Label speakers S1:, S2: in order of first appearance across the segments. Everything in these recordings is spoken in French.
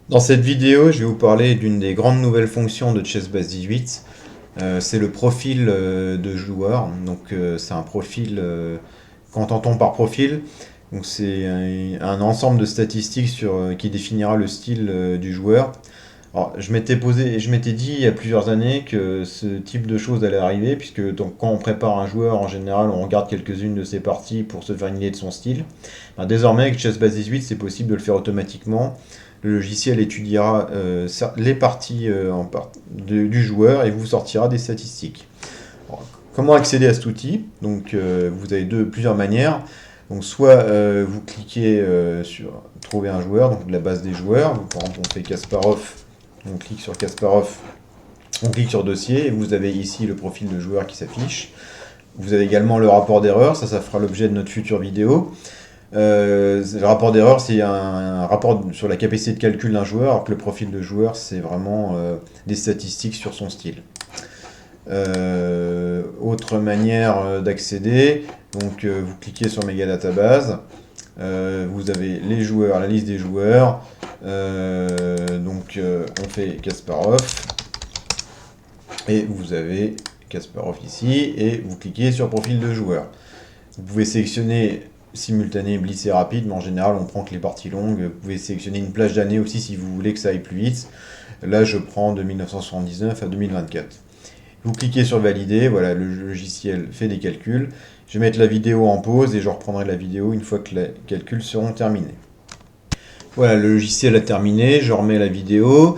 S1: Dans cette vidéo, je vais vous parler d'une des grandes nouvelles fonctions de Chessbase 18. C'est le profil de joueur. Donc, c'est un profil. Qu'entend-on par profil? Donc, c'est un ensemble de statistiques qui définira le style du joueur. Alors, je m'étais dit il y a plusieurs années que ce type de choses allait arriver, puisque donc, quand on prépare un joueur, en général, on regarde quelques-unes de ses parties pour se faire une idée de son style. Ben, désormais, avec Chessbase 18, c'est possible de le faire automatiquement. Le logiciel étudiera les parties du joueur et vous sortira des statistiques. Alors, comment accéder à cet outil? Donc, vous avez plusieurs manières. Donc, soit vous cliquez sur trouver un joueur, donc de la base des joueurs. Donc, par exemple, on fait Kasparov, on clique sur Kasparov, on clique sur dossier et vous avez ici le profil de joueur qui s'affiche. Vous avez également le rapport d'erreur, ça fera l'objet de notre future vidéo. Le rapport d'erreur, c'est un rapport sur la capacité de calcul d'un joueur, alors que le profil de joueur, c'est vraiment des statistiques sur son style. Autre manière d'accéder, donc vous cliquez sur Mega Database, vous avez les joueurs, la liste des joueurs, on fait Kasparov, et vous avez Kasparov ici, et vous cliquez sur profil de joueur. Vous pouvez sélectionner simultané, blitz et rapide, mais en général on prend que les parties longues. Vous pouvez sélectionner une plage d'année aussi si vous voulez que ça aille plus vite. Là je prends de 1979 à 2024. Vous cliquez sur valider, voilà, le logiciel fait des calculs. Je vais mettre la vidéo en pause et je reprendrai la vidéo une fois que les calculs seront terminés. Voilà, le logiciel a terminé, je remets la vidéo.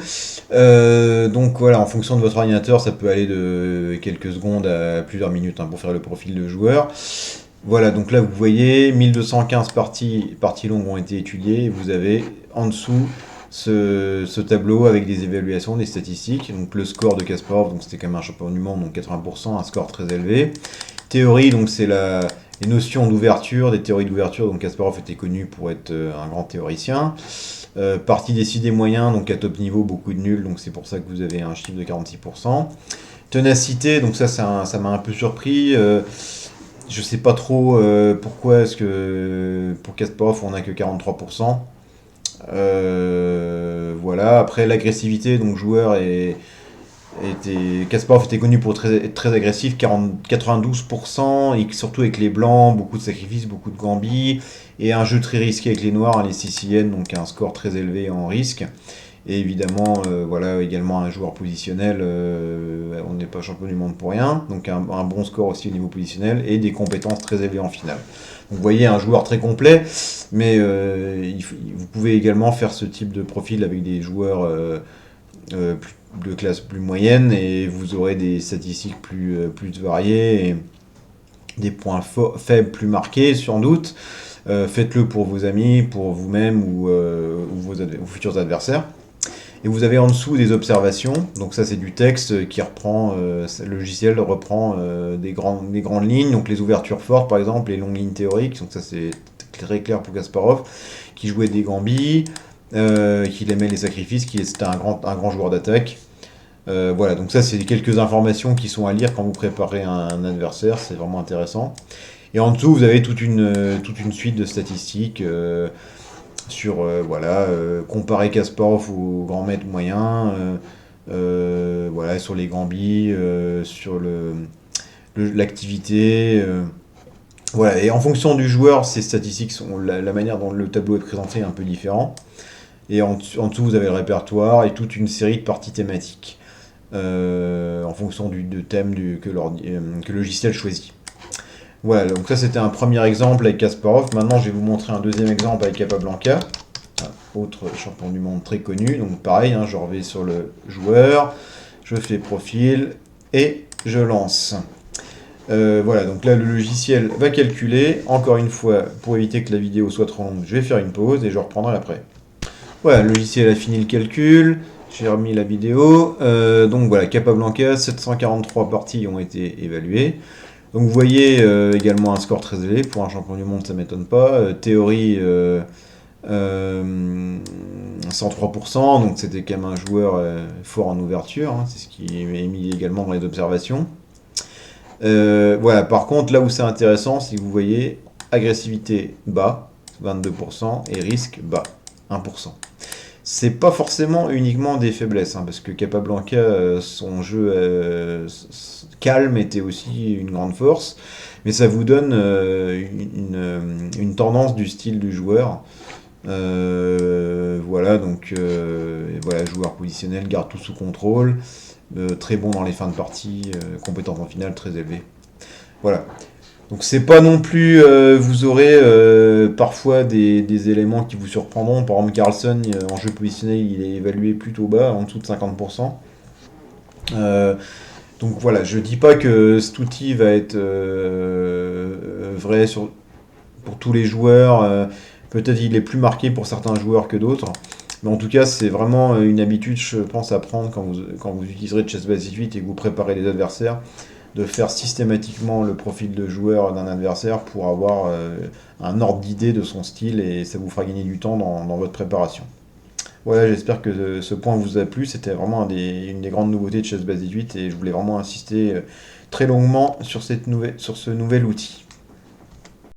S1: Donc voilà, en fonction de votre ordinateur, ça peut aller de quelques secondes à plusieurs minutes pour faire le profil de joueur. Voilà, donc là vous voyez 1215 parties longues ont été étudiées. Vous avez en dessous ce tableau avec des évaluations, des statistiques. Donc le score de Kasparov, donc c'était quand même un champion du monde, donc 80%, un score très élevé. Théorie, donc c'est les notions d'ouverture, des théories d'ouverture. Donc Kasparov était connu pour être un grand théoricien. Partie décidée moyen, donc à top niveau, beaucoup de nuls, donc c'est pour ça que vous avez un chiffre de 46%. Ténacité, donc ça m'a un peu surpris. Je sais pas trop pourquoi est-ce que pour Kasparov on a que 43%. Voilà. Après l'agressivité, donc Kasparov était connu pour être très agressif, 92%, et surtout avec les blancs, beaucoup de sacrifices, beaucoup de gambits, et un jeu très risqué avec les noirs, les siciliennes, donc un score très élevé en risque. Et évidemment, voilà, également un joueur positionnel, on n'est pas champion du monde pour rien, donc un bon score aussi au niveau positionnel, et des compétences très élevées en finale. Donc vous voyez, un joueur très complet, mais vous pouvez également faire ce type de profil avec des joueurs de classe plus moyenne, et vous aurez des statistiques plus variées, et des points faibles plus marqués, sans doute. Faites-le pour vos amis, pour vous-même ou vos futurs adversaires. Et vous avez en dessous des observations, donc ça c'est du texte qui reprend, le logiciel reprend des grandes lignes, donc les ouvertures fortes par exemple, les longues lignes théoriques, donc ça c'est très clair pour Kasparov, qui jouait des gambits, qu'il aimait les sacrifices, qu'il était un grand joueur d'attaque. Voilà, donc ça c'est quelques informations qui sont à lire quand vous préparez un adversaire, c'est vraiment intéressant. Et en dessous vous avez toute une suite de statistiques sur comparer Kasparov au grand maître moyen, voilà, sur les gambits, sur l'activité. Voilà, et en fonction du joueur, ces statistiques sont la manière dont le tableau est présenté est un peu différent. Et en dessous, vous avez le répertoire et toute une série de parties thématiques en fonction de thème que le logiciel choisit. Voilà, donc ça c'était un premier exemple avec Kasparov. Maintenant, je vais vous montrer un deuxième exemple avec Capablanca, autre champion du monde très connu. Donc pareil, je reviens sur le joueur, je fais profil et je lance. Voilà, donc là le logiciel va calculer. Encore une fois, pour éviter que la vidéo soit trop longue, je vais faire une pause et je reprendrai après. Voilà, le logiciel a fini le calcul. J'ai remis la vidéo. Donc voilà, Capablanca, 743 parties ont été évaluées. Donc vous voyez également un score très élevé pour un champion du monde, ça m'étonne pas. Théorie 103%, donc c'était quand même un joueur fort en ouverture, c'est ce qui est mis également dans les observations. Voilà, par contre, là où c'est intéressant, c'est que vous voyez agressivité bas, 22%, et risque bas, 1%. C'est pas forcément uniquement des faiblesses, hein, parce que Capablanca, son jeu calme était aussi une grande force, mais ça vous donne une tendance du style du joueur. Voilà, donc voilà, joueur positionnel, garde tout sous contrôle, très bon dans les fins de partie, compétence en finale très élevée. Voilà. Donc c'est pas non plus, vous aurez parfois des éléments qui vous surprendront. Par exemple, Carlson, en jeu positionnel, il est évalué plutôt bas, en dessous de 50%. Euh, donc voilà, je dis pas que cet outil va être vrai pour tous les joueurs. Peut-être il est plus marqué pour certains joueurs que d'autres. Mais en tout cas, c'est vraiment une habitude, je pense, à prendre quand vous utiliserez Chess Base 8 et que vous préparez les adversaires, de faire systématiquement le profil de joueur d'un adversaire pour avoir un ordre d'idée de son style et ça vous fera gagner du temps dans votre préparation. Voilà, j'espère que ce point vous a plu. C'était vraiment une des grandes nouveautés de Chess Base 18 et je voulais vraiment insister très longuement sur ce nouvel outil.